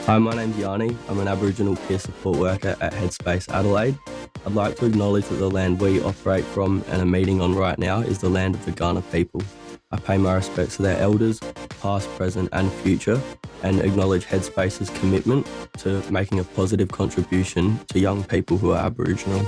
Hi, my name's Yanni. I'm an Aboriginal peer support worker at Headspace, Adelaide. I'd like to acknowledge that the land we operate from and are meeting on right now is the land of the Kaurna people. I pay my respects to their elders, past, present and future, and acknowledge Headspace's commitment to making a positive contribution to young people who are Aboriginal.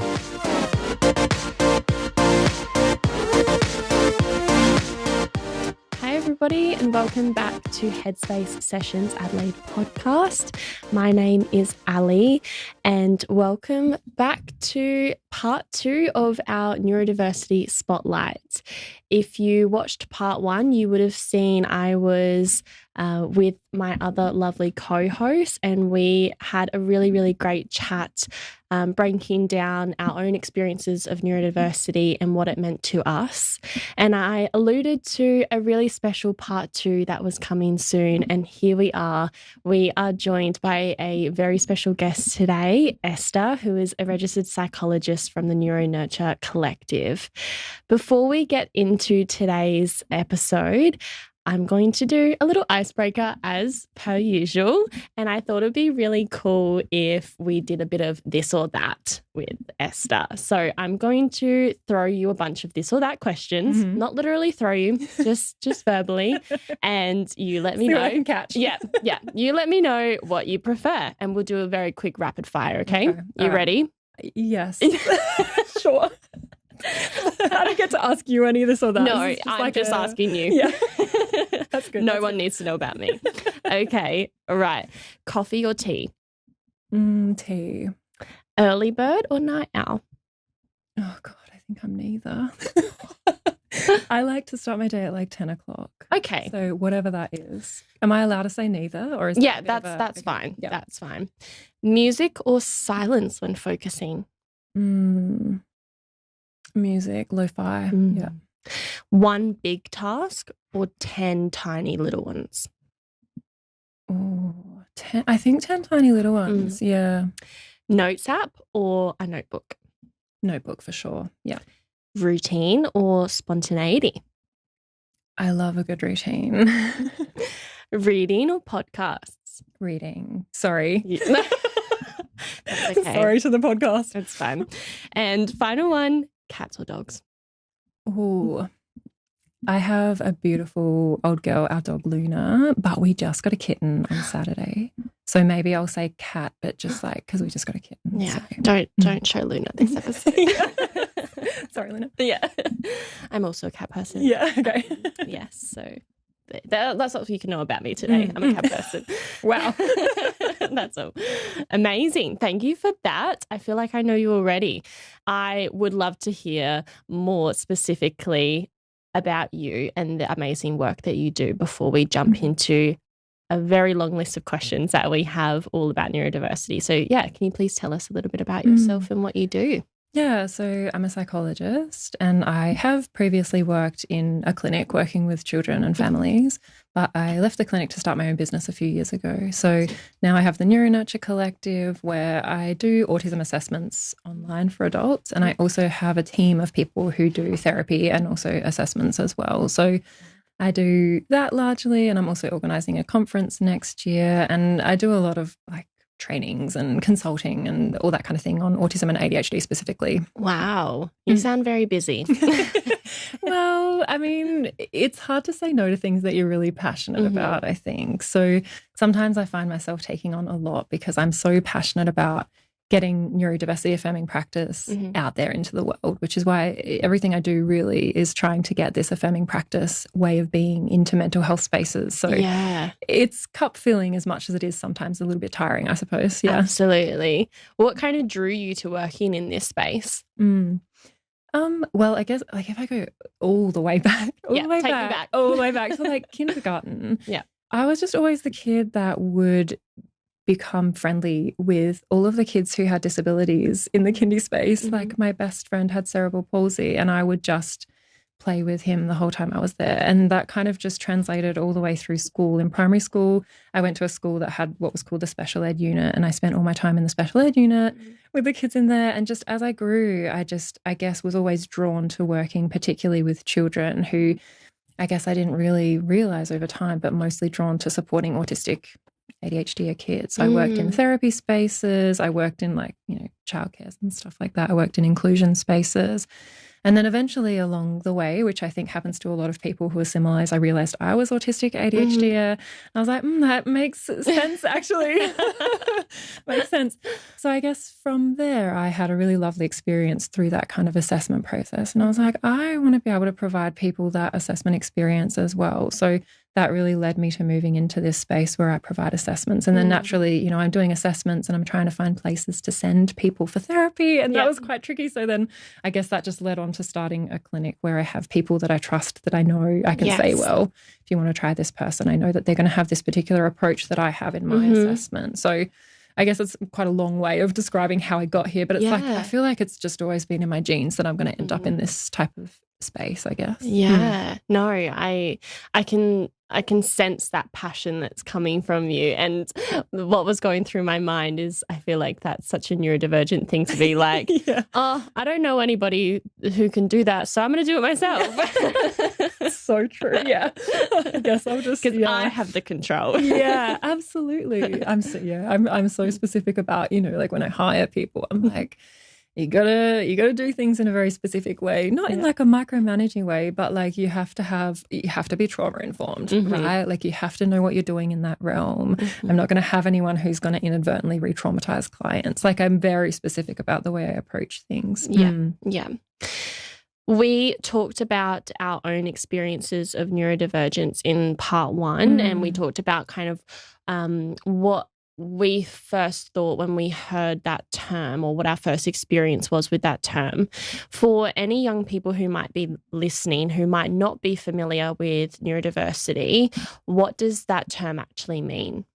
Hi everybody and welcome back to Headspace Sessions Adelaide podcast. My name is Ali and welcome back to part 2 of our neurodiversity spotlight. If you watched part 1, you would have seen I was with my other lovely co-host and we had a really great chat breaking down our own experiences of neurodiversity and what it meant to us. And I alluded to a really special part 2 that was coming soon. And here we are. We are joined by a very special guest today, Esther, who is a registered psychologist from the Neuro Nurture Collective. Before we get into today's episode, I'm going to do a little icebreaker as per usual. And I thought it'd be really cool if we did a bit of this or that with Esther. So I'm going to throw you a bunch of this or that questions, not literally throw you, just verbally. And you let me know. I can catch. Yeah. You let me know what you prefer. And we'll do a very quick rapid fire, okay? You ready? Yes. Sure. I don't get to ask you any of this or that. No, I'm just asking you. Yeah. That's good. No one needs to know about me. Okay. All right. Coffee or tea? Tea. Early bird or night owl? Oh, God, I think I'm neither. I like to start my day at like 10 o'clock. Okay. So whatever that is. Am I allowed to say neither? Or is Yeah, that that's okay. fine. Yeah. That's fine. Music or silence when focusing? Music, lo-fi. Yeah. One big task or 10 tiny little ones? Oh, 10. I think 10 tiny little ones. Yeah. Notes app or a notebook? Notebook for sure. Yeah. Routine or spontaneity? I love a good routine. Reading or podcasts? Reading. Sorry. Yeah. That's okay. Sorry to the podcast. It's fine. And final one, cats or dogs? Oh, I have a beautiful old girl, our dog Luna, but we just got a kitten on Saturday. So maybe I'll say cat, but just like because we just got a kitten. Yeah. So. Don't show Luna this episode. Sorry, Luna. Yeah. I'm also a cat person. Yeah. Okay. Yes. So that's what you can know about me today. I'm a cat person. Wow. That's so amazing. Thank you for that. I feel like I know you already. I would love to hear more specifically about you and the amazing work that you do before we jump into a very long list of questions that we have all about neurodiversity. So yeah, can you please tell us a little bit about yourself and what you do? Yeah, so I'm a psychologist and I have previously worked in a clinic working with children and families, but I left the clinic to start my own business a few years ago. So now I have the Neuro Nurture Collective where I do autism assessments online for adults, and I also have a team of people who do therapy and also assessments as well. So I do that largely, and I'm also organising a conference next year, and I do a lot of like trainings and consulting and all that kind of thing on autism and ADHD specifically. Wow. You sound very busy. Well, I mean, it's hard to say no to things that you're really passionate about, I think. So sometimes I find myself taking on a lot because I'm so passionate about getting neurodiversity affirming practice out there into the world, which is why everything I do really is trying to get this affirming practice way of being into mental health spaces. So it's cup filling as much as it is sometimes a little bit tiring, I suppose. Yeah, absolutely. What kind of drew you to working in this space? Well, I guess like if I go all the way back, all the way back to like kindergarten. Yeah, I was just always the kid that would become friendly with all of the kids who had disabilities in the kindy space. Like my best friend had cerebral palsy and I would just play with him the whole time I was there. And that kind of just translated all the way through school. In primary school, I went to a school that had what was called the special ed unit, and I spent all my time in the special ed unit with the kids in there. And just as I grew, I guess was always drawn to working particularly with children who I guess I didn't really realize over time, but mostly drawn to supporting autistic ADHD kids. So I worked in therapy spaces. I worked in childcare and stuff like that. I worked in inclusion spaces. And then eventually along the way, which I think happens to a lot of people who are similar, I realized I was autistic ADHD. And I was like, that makes sense, actually. Makes sense. So I guess from there, I had a really lovely experience through that kind of assessment process. And I was like, I want to be able to provide people that assessment experience as well. So that really led me to moving into this space where I provide assessments. And then naturally, I'm doing assessments and I'm trying to find places to send people for therapy. And that was quite tricky. So then I guess that just led on to starting a clinic where I have people that I trust, that I know I can say, well, if you want to try this person, I know that they're going to have this particular approach that I have in my assessment. So I guess it's quite a long way of describing how I got here, but it's like, I feel like it's just always been in my genes that I'm going to end up in this type of space, I guess. Yeah. No, I can sense that passion that's coming from you. And what was going through my mind is, I feel like that's such a neurodivergent thing to be like, oh, I don't know anybody who can do that, so I'm going to do it myself. So true. Yeah. I guess I'll just, because I have the control. Yeah, absolutely. I'm so specific about, like when I hire people, I'm like, you gotta do things in a very specific way, not in like a micromanaging way, but like you have to be trauma informed, right? Like you have to know what you're doing in that realm. I'm not going to have anyone who's going to inadvertently re-traumatize clients. Like I'm very specific about the way I approach things. Yeah. We talked about our own experiences of neurodivergence in part 1, and we talked about kind of what we first thought when we heard that term, or what our first experience was with that term. For any young people who might be listening, who might not be familiar with neurodiversity, what does that term actually mean?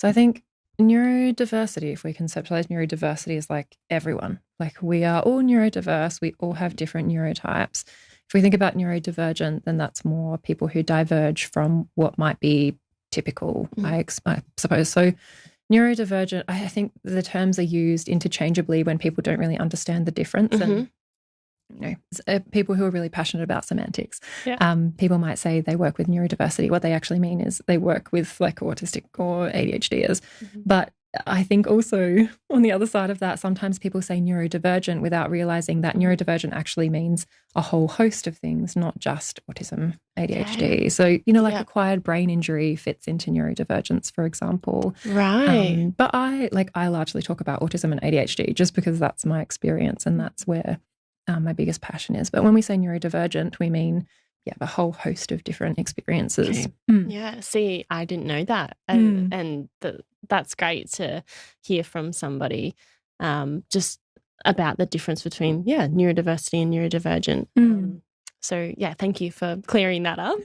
So I think neurodiversity, if we conceptualize neurodiversity, is like everyone. Like we are all neurodiverse. We all have different neurotypes. If we think about neurodivergent, then that's more people who diverge from what might be typical, I suppose. So neurodivergent, I think the terms are used interchangeably when people don't really understand the difference. And people who are really passionate about semantics, people might say they work with neurodiversity. What they actually mean is they work with like autistic or ADHDers. But I think also on the other side of that, sometimes people say neurodivergent without realizing that neurodivergent actually means a whole host of things, not just autism, ADHD. So, like acquired brain injury fits into neurodivergence, for example. Right. But I largely talk about autism and ADHD just because that's my experience and that's where my biggest passion is. But when we say neurodivergent, we mean a whole host of different experiences. Yeah, see, I didn't know that. And that's great to hear from somebody just about the difference between, neurodiversity and neurodivergent. So, thank you for clearing that up.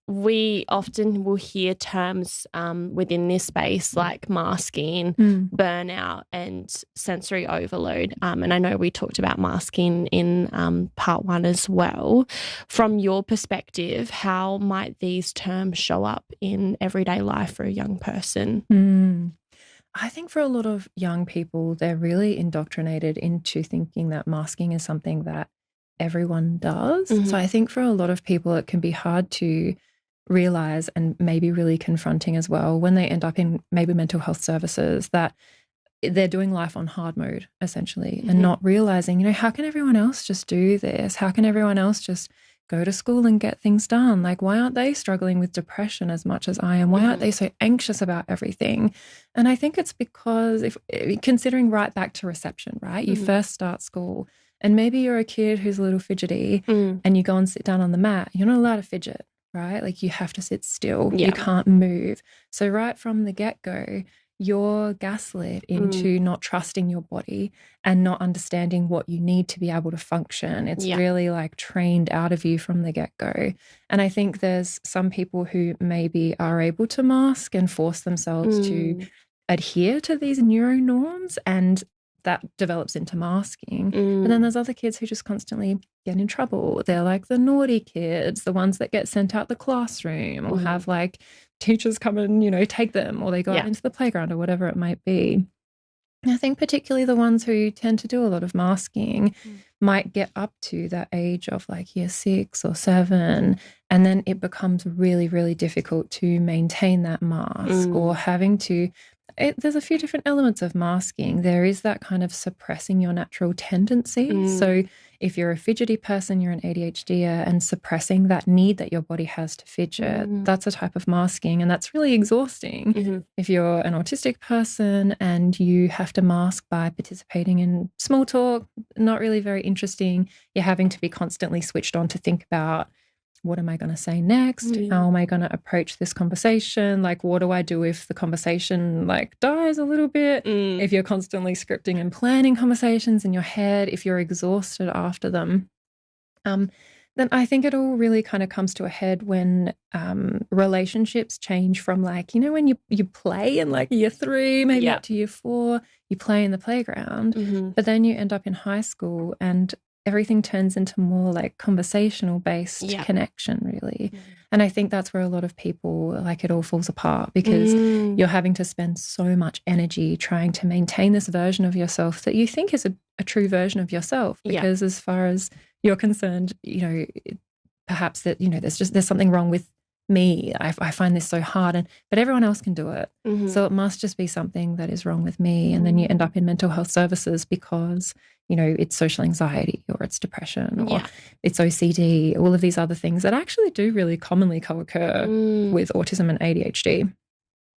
We often will hear terms within this space like masking, burnout, and sensory overload. And I know we talked about masking in part 1 as well. From your perspective, how might these terms show up in everyday life for a young person? I think for a lot of young people, they're really indoctrinated into thinking that masking is something that everyone does. So I think for a lot of people, it can be hard to realize, and maybe really confronting as well, when they end up in maybe mental health services, that they're doing life on hard mode, essentially, and not realizing, how can everyone else just do this? How can everyone else just go to school and get things done? Like, why aren't they struggling with depression as much as I am? Why aren't they so anxious about everything? And I think it's because considering right back to reception, right? You first start school, and maybe you're a kid who's a little fidgety and you go and sit down on the mat. You're not allowed to fidget, right? Like you have to sit still. You can't move. So right from the get-go, you're gaslit into not trusting your body and not understanding what you need to be able to function. It's really like trained out of you from the get-go. And I think there's some people who maybe are able to mask and force themselves to adhere to these neuro norms, and that develops into masking. But then there's other kids who just constantly get in trouble. They're like the naughty kids, the ones that get sent out the classroom or have like teachers come and, take them, or they go out into the playground or whatever it might be. I think particularly the ones who tend to do a lot of masking might get up to that age of like year 6 or 7, and then it becomes really, really difficult to maintain that mask or having to. There's a few different elements of masking. There is that kind of suppressing your natural tendency. So if you're a fidgety person, you're an ADHDer, and suppressing that need that your body has to fidget, that's a type of masking, and that's really exhausting. If you're an autistic person and you have to mask by participating in small talk, not really very interesting, you're having to be constantly switched on to think about, what am I going to say next? How am I going to approach this conversation? Like, what do I do if the conversation like dies a little bit? If you're constantly scripting and planning conversations in your head, if you're exhausted after them, then I think it all really kind of comes to a head when relationships change from like, when you play in like year 3, maybe up to year 4, you play in the playground, but then you end up in high school and everything turns into more like conversational based connection, really. And I think that's where a lot of people, like, it all falls apart because you're having to spend so much energy trying to maintain this version of yourself that you think is a true version of yourself. Because as far as you're concerned, perhaps that, there's something wrong with me. I find this so hard, but everyone else can do it. So it must just be something that is wrong with me. And then you end up in mental health services because, it's social anxiety or it's depression or it's OCD, all of these other things that actually do really commonly co-occur with autism and ADHD.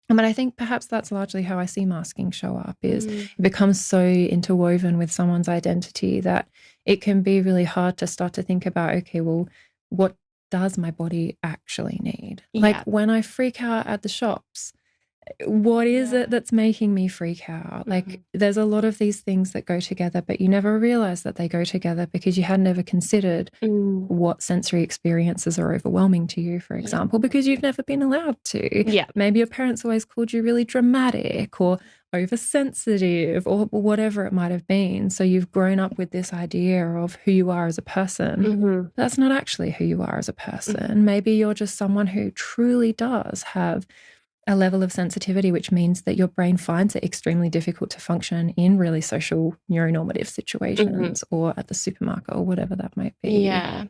But I think perhaps that's largely how I see masking show up, is it becomes so interwoven with someone's identity that it can be really hard to start to think about, okay, well, what does my body actually need? Like when I freak out at the shops, what is it that's making me freak out? Like there's a lot of these things that go together, but you never realize that they go together because you had never considered what sensory experiences are overwhelming to you, for example, because you've never been allowed to. Maybe your parents always called you really dramatic or oversensitive or whatever it might have been. So you've grown up with this idea of who you are as a person. That's not actually who you are as a person. Maybe you're just someone who truly does have a level of sensitivity, which means that your brain finds it extremely difficult to function in really social neuronormative situations or at the supermarket or whatever that might be. Yeah.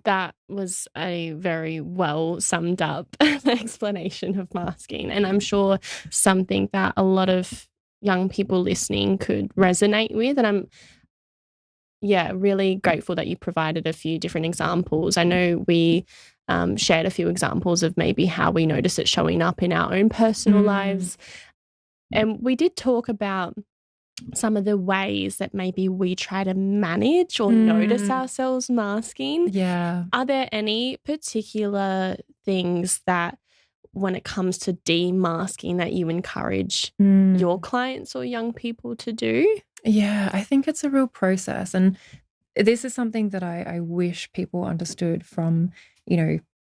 That was a very well summed up explanation of masking. And I'm sure something that a lot of young people listening could resonate with. And I'm really grateful that you provided a few different examples. I know we shared a few examples of maybe how we notice it showing up in our own personal lives. And we did talk about some of the ways that maybe we try to manage or notice ourselves masking. Are there any particular things that, when it comes to demasking, that you encourage your clients or young people to do? Yeah, I think it's a real process. And this is something that I wish people understood from,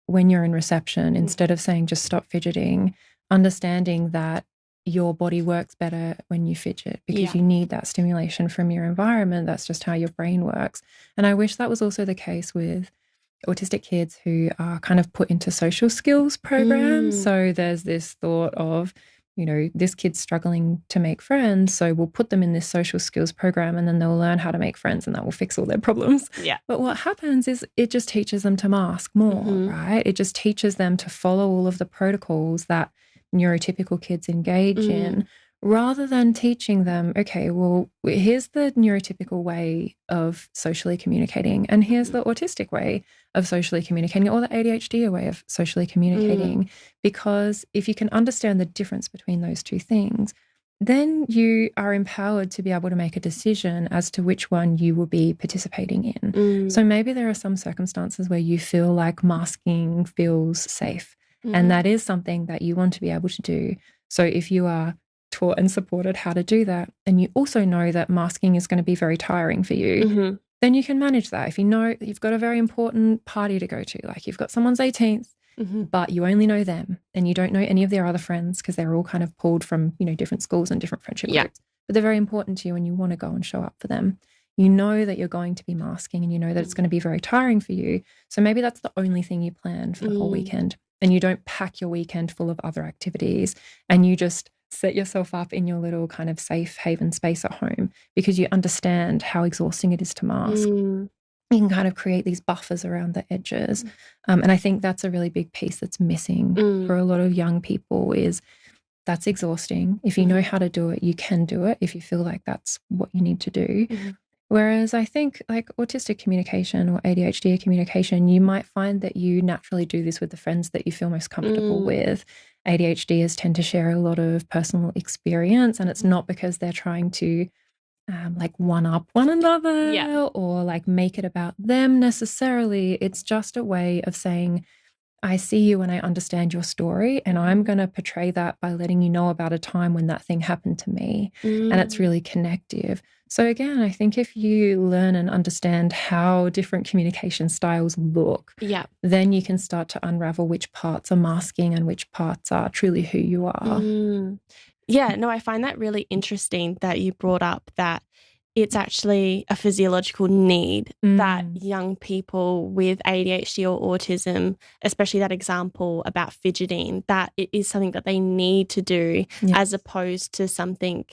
when you're in reception, instead of saying just stop fidgeting, understanding that your body works better when you fidget because you need that stimulation from your environment. That's just how your brain works. And I wish that was also the case with autistic kids who are kind of put into social skills programs. So there's this thought of, this kid's struggling to make friends, so we'll put them in this social skills program and then they'll learn how to make friends and that will fix all their problems. But what happens is it just teaches them to mask more, right? It just teaches them to follow all of the protocols that neurotypical kids engage in, rather than teaching them, okay, well, here's the neurotypical way of socially communicating and here's the autistic way of socially communicating or the ADHD way of socially communicating. Because if you can understand the difference between those two things, then you are empowered to be able to make a decision as to which one you will be participating in. So maybe there are some circumstances where you feel like masking feels safe, and that is something that you want to be able to do. So if you are taught and supported how to do that, and you also know that masking is going to be very tiring for you, then you can manage that. If you know you've got a very important party to go to, like you've got someone's 18th, but you only know them and you don't know any of their other friends because they're all kind of pulled from, different schools and different friendship groups, but they're very important to you and you want to go and show up for them. You know that you're going to be masking and you know that it's going to be very tiring for you. So maybe that's the only thing you plan for the whole weekend, and you don't pack your weekend full of other activities and you just set yourself up in your little kind of safe haven space at home because you understand how exhausting it is to mask. You can kind of create these buffers around the edges. And I think that's a really big piece that's missing for a lot of young people is that's exhausting. If you know how to do it, you can do it if you feel like that's what you need to do. Whereas I think like autistic communication or ADHD communication, you might find that you naturally do this with the friends that you feel most comfortable with. ADHDers tend to share a lot of personal experience, and it's not because they're trying to like one-up one another or like make it about them necessarily. It's just a way of saying, I see you and I understand your story, and I'm going to portray that by letting you know about a time when that thing happened to me. And it's really connective. So again, I think if you learn and understand how different communication styles look, then you can start to unravel which parts are masking and which parts are truly who you are. Yeah, no, I find that really interesting that you brought up that it's actually a physiological need that young people with ADHD or autism, especially that example about fidgeting, that it is something that they need to do as opposed to something.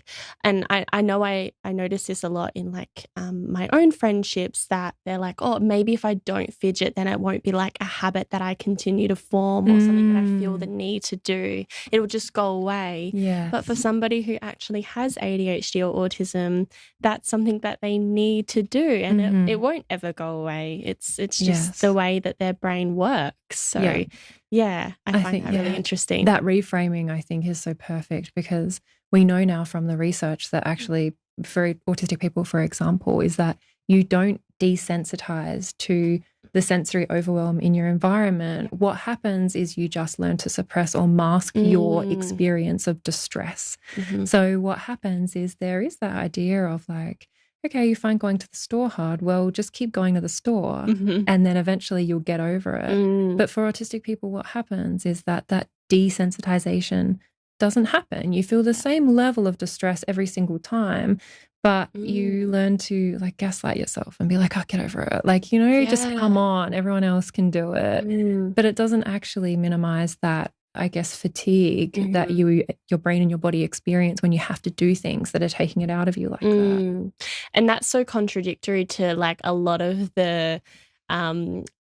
And I know I notice this a lot in like my own friendships that they're like, oh, maybe if I don't fidget, then it won't be like a habit that I continue to form or something that I feel the need to do. It will just go away. But for somebody who actually has ADHD or autism, that's something that they need to do, and it won't ever go away. It's just the way that their brain works. So I find that really interesting. That reframing, I think, is so perfect because we know now from the research that actually for autistic people, for example, is that you don't desensitize to the sensory overwhelm in your environment. What happens is you just learn to suppress or mask your experience of distress. So what happens is there is that idea of like, okay, you find going to the store hard. Well, just keep going to the store and then eventually you'll get over it. But for autistic people, what happens is that desensitization doesn't happen. You feel the same level of distress every single time, but you learn to like gaslight yourself and be like, oh, get over it. Like, you know, just come on, everyone else can do it. But it doesn't actually minimize that, I guess, fatigue that your brain and your body experience when you have to do things that are taking it out of you like that. And that's so contradictory to like a lot of the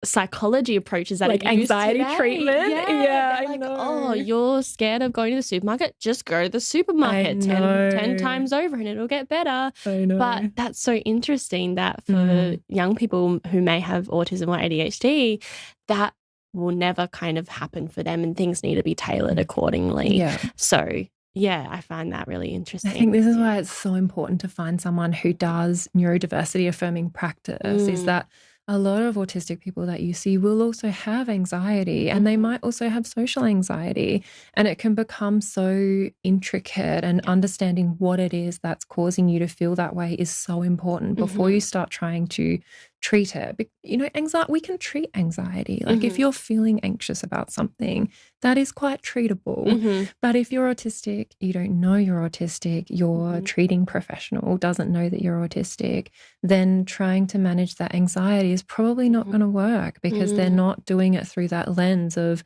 psychology approaches that like are used anxiety today. treatment. I like, know. oh, you're scared of going to the supermarket? Just go to the supermarket 10 times over and it'll get better. I know. But that's so interesting that for young people who may have autism or ADHD, that will never kind of happen for them and things need to be tailored accordingly. So I find that really interesting. I think this is why it's so important to find someone who does neurodiversity affirming practice, is that a lot of autistic people that you see will also have anxiety and they might also have social anxiety, and it can become so intricate, and understanding what it is that's causing you to feel that way is so important before you start trying to treat it. You know, we can treat anxiety. Like if you're feeling anxious about something, that is quite treatable. But if you're autistic, you don't know you're autistic, your treating professional doesn't know that you're autistic, then trying to manage that anxiety is probably not going to work because they're not doing it through that lens of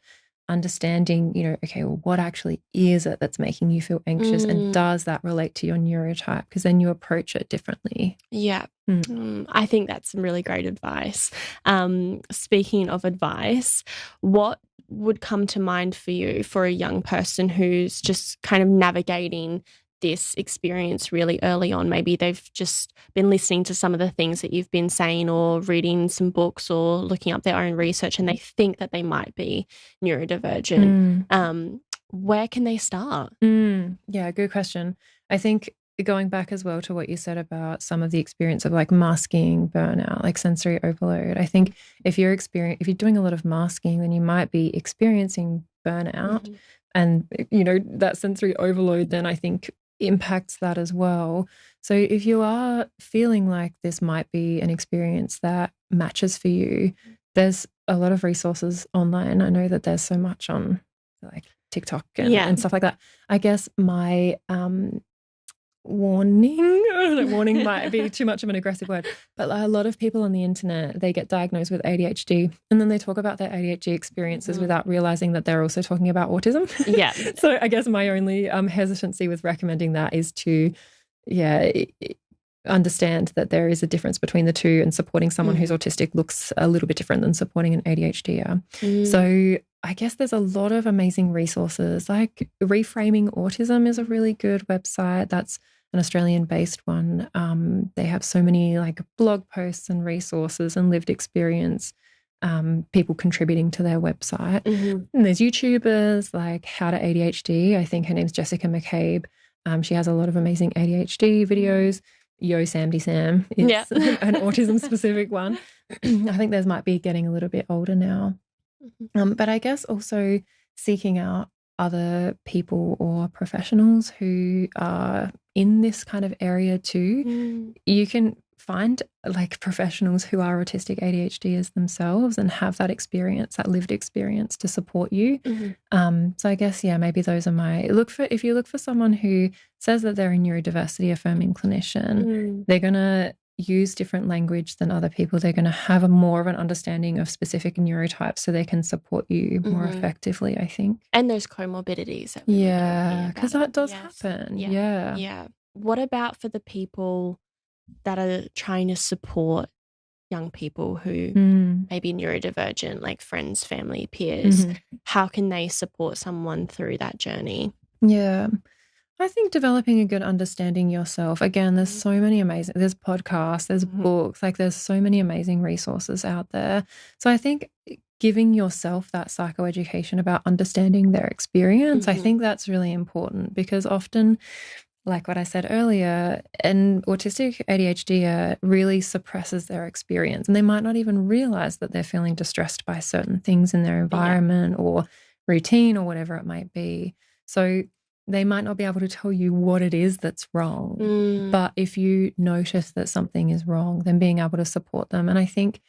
understanding, you know, okay, well, what actually is it that's making you feel anxious and does that relate to your neurotype? Because then you approach it differently. I think that's some really great advice. Speaking of advice, what would come to mind for you for a young person who's just kind of navigating this experience really early on? Maybe they've just been listening to some of the things that you've been saying or reading some books or looking up their own research and they think that they might be neurodivergent. Where can they start? Yeah, good question. I think going back as well to what you said about some of the experience of like masking, burnout, like sensory overload. I think if you're doing a lot of masking, then you might be experiencing burnout and, you know, that sensory overload then I think impacts that as well. So if you are feeling like this might be an experience that matches for you, there's a lot of resources online. I know that there's so much on like TikTok and stuff like that. I guess my warning might be too much of an aggressive word, but a lot of people on the internet, they get diagnosed with ADHD and then they talk about their ADHD experiences without realizing that they're also talking about autism. Yeah. So I guess my only hesitancy with recommending that is to, understand that there is a difference between the two, and supporting someone who's autistic looks a little bit different than supporting an ADHD. So I guess there's a lot of amazing resources, like Reframing Autism is a really good website. That's an Australian-based one. They have so many like blog posts and resources and lived experience, people contributing to their website. And there's YouTubers like How to ADHD. I think her name's Jessica McCabe. She has a lot of amazing ADHD videos. Yo Samdy Sam is an autism-specific one. I think theirs might be getting a little bit older now. But I guess also seeking out other people or professionals who are in this kind of area too. You can find like professionals who are autistic ADHDers themselves and have that experience, that lived experience to support you. So I guess, maybe those are if you look for someone who says that they're a neurodiversity affirming clinician, they're going to use different language than other people. They're going to have a more of an understanding of specific neurotypes so they can support you more effectively, I think. And those comorbidities. Because that does happen. Yeah. What about for the people that are trying to support young people who may be neurodivergent, like friends, family, peers? How can they support someone through that journey? Yeah. I think developing a good understanding yourself. Again, there's so many there's podcasts, there's books, like there's so many amazing resources out there. So I think giving yourself that psychoeducation about understanding their experience, I think that's really important, because often, like what I said earlier, an autistic ADHD really suppresses their experience, and they might not even realize that they're feeling distressed by certain things in their environment or routine or whatever it might be. So they might not be able to tell you what it is that's wrong. But if you notice that something is wrong, then being able to support them. And I think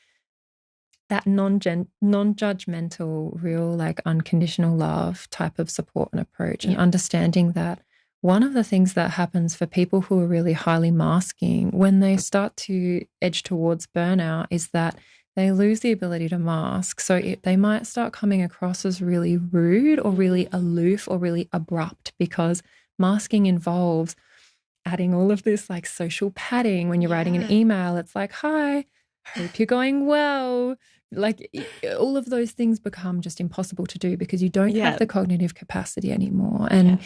that non-judgmental, real, like unconditional love type of support and approach, and understanding that one of the things that happens for people who are really highly masking when they start to edge towards burnout is that they lose the ability to mask. So they might start coming across as really rude or really aloof or really abrupt, because masking involves adding all of this like social padding. When you're writing an email, it's like, hi, hope you're going well. Like all of those things become just impossible to do because you don't have the cognitive capacity anymore. And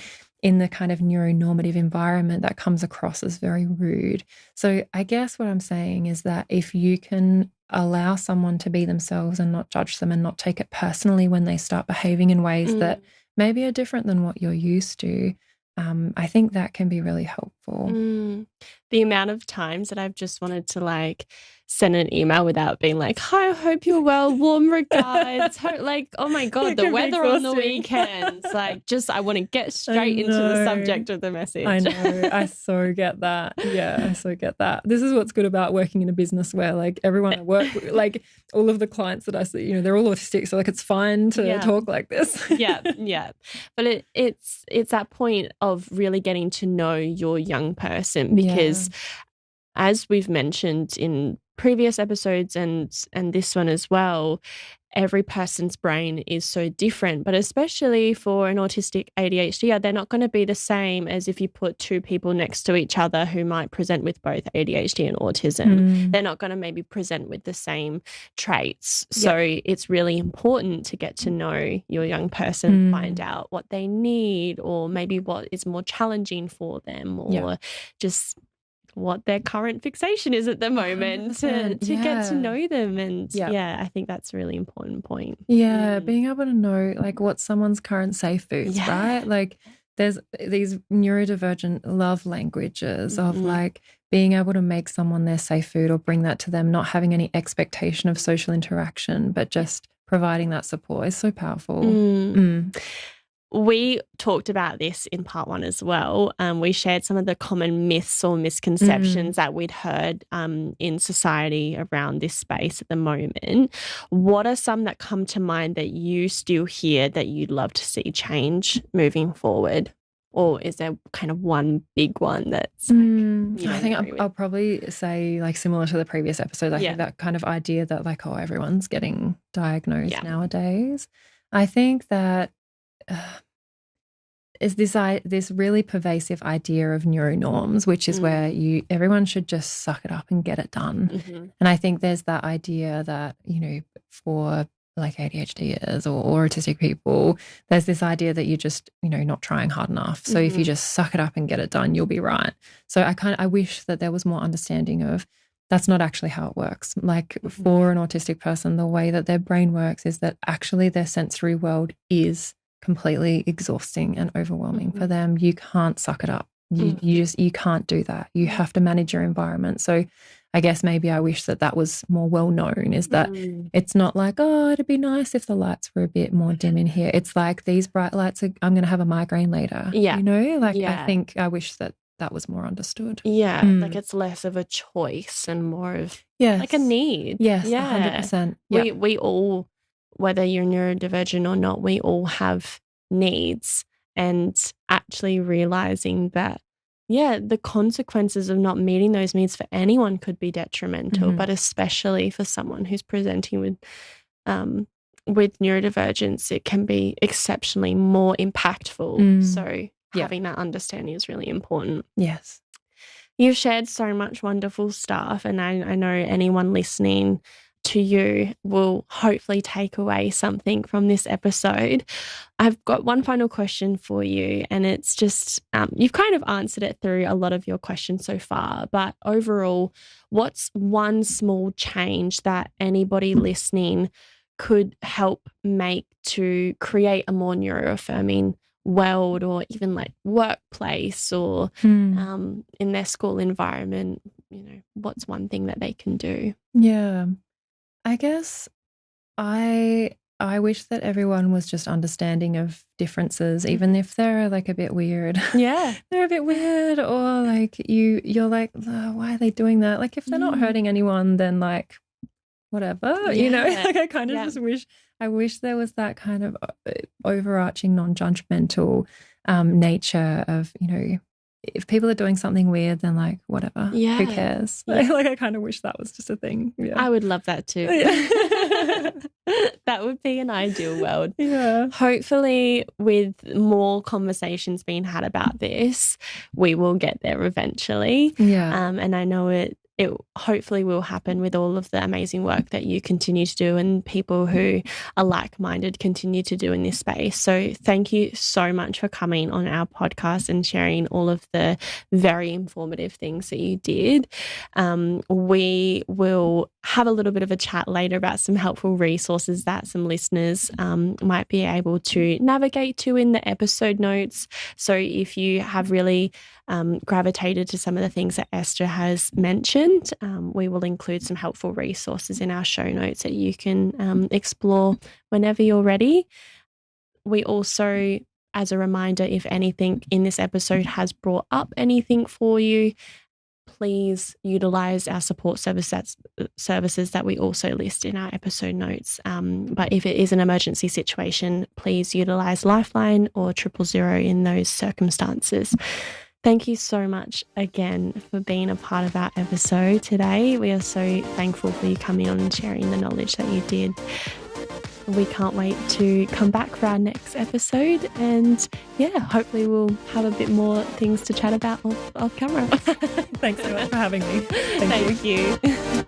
in the kind of neuronormative environment, that comes across as very rude. So I guess what I'm saying is that if you can allow someone to be themselves and not judge them and not take it personally when they start behaving in ways that maybe are different than what you're used to, I think that can be really helpful. The amount of times that I've just wanted to like send an email without being like, hi, I hope you're well, warm regards. Like, oh my God, the weather on the weekends. Like, just I want to get straight into the subject of the message. I know. I so get that. Yeah, I so get that. This is what's good about working in a business where like everyone I work with, like all of the clients that I see, they're all autistic. So like it's fine to talk like this. But it's that point of really getting to know your young person, because as we've mentioned in previous episodes and this one as well, every person's brain is so different, but especially for an autistic ADHD, they're not going to be the same as if you put two people next to each other who might present with both ADHD and autism. They're not going to maybe present with the same traits. So it's really important to get to know your young person, find out what they need, or maybe what is more challenging for them, or just what their current fixation is at the moment, to get to know them. And I think that's a really important point. Being able to know like what someone's current safe foods, right? Like there's these neurodivergent love languages of like being able to make someone their safe food or bring that to them, not having any expectation of social interaction, but just providing that support is so powerful. We talked about this in part one as well. We shared some of the common myths or misconceptions that we'd heard in society around this space at the moment. What are some that come to mind that you still hear that you'd love to see change moving forward? or is there kind of one big one that's I think I'll probably say, like, similar to the previous episode, I think that kind of idea that, like, oh, everyone's getting diagnosed nowadays. I think that is this really pervasive idea of neuronorms, which is where everyone should just suck it up and get it done. And I think there's that idea that, you know, for like ADHDers or autistic people, there's this idea that you're just, you know, not trying hard enough. So if you just suck it up and get it done, you'll be right. So I wish that there was more understanding of that's not actually how it works. Like for an autistic person, the way that their brain works is that actually their sensory world is completely exhausting and overwhelming for them. You can't suck it up. You can't do that. You have to manage your environment. So I guess maybe I wish that was more well known, is that it's not like, oh, it'd be nice if the lights were a bit more dim in here. It's like, these bright lights, I'm going to have a migraine later. Yeah. You know, like I think I wish that was more understood. Yeah. Like it's less of a choice and more of like a need. Yes. Yeah. 100%. Yeah. We all, whether you're neurodivergent or not, we all have needs, and actually realizing that the consequences of not meeting those needs for anyone could be detrimental, but especially for someone who's presenting with neurodivergence, it can be exceptionally more impactful. So having that understanding is really important. Yes. You've shared so much wonderful stuff, and I know anyone listening to you will hopefully take away something from this episode. I've got one final question for you, and it's just you've kind of answered it through a lot of your questions so far, but overall, what's one small change that anybody listening could help make to create a more neuro-affirming world, or even like workplace or in their school environment? You know, what's one thing that they can do? Yeah. I guess I wish that everyone was just understanding of differences, even if they're like a bit weird. Yeah. They're a bit weird, or like you're like, oh, why are they doing that? Like if they're not hurting anyone, then like whatever, you know, like I kind of just wish there was that kind of overarching non-judgmental nature of, you know, if people are doing something weird, then like whatever, who cares? Like I kind of wish that was just a thing. Yeah. I would love that too. That would be an ideal world. Yeah. Hopefully, with more conversations being had about this, we will get there eventually. Yeah. And I know it hopefully will happen with all of the amazing work that you continue to do, and people who are like-minded continue to do in this space. So thank you so much for coming on our podcast and sharing all of the very informative things that you did. We will have a little bit of a chat later about some helpful resources that some listeners might be able to navigate to in the episode notes. So if you have really gravitated to some of the things that Esther has mentioned, we will include some helpful resources in our show notes that you can explore whenever you're ready. We also, as a reminder, if anything in this episode has brought up anything for you, please utilize our support services that we also list in our episode notes. But if it is an emergency situation, please utilize Lifeline or 000 in those circumstances. Thank you so much again for being a part of our episode today. We are so thankful for you coming on and sharing the knowledge that you did. We can't wait to come back for our next episode, and hopefully we'll have a bit more things to chat about off camera. Thanks so much for having me. Thank you.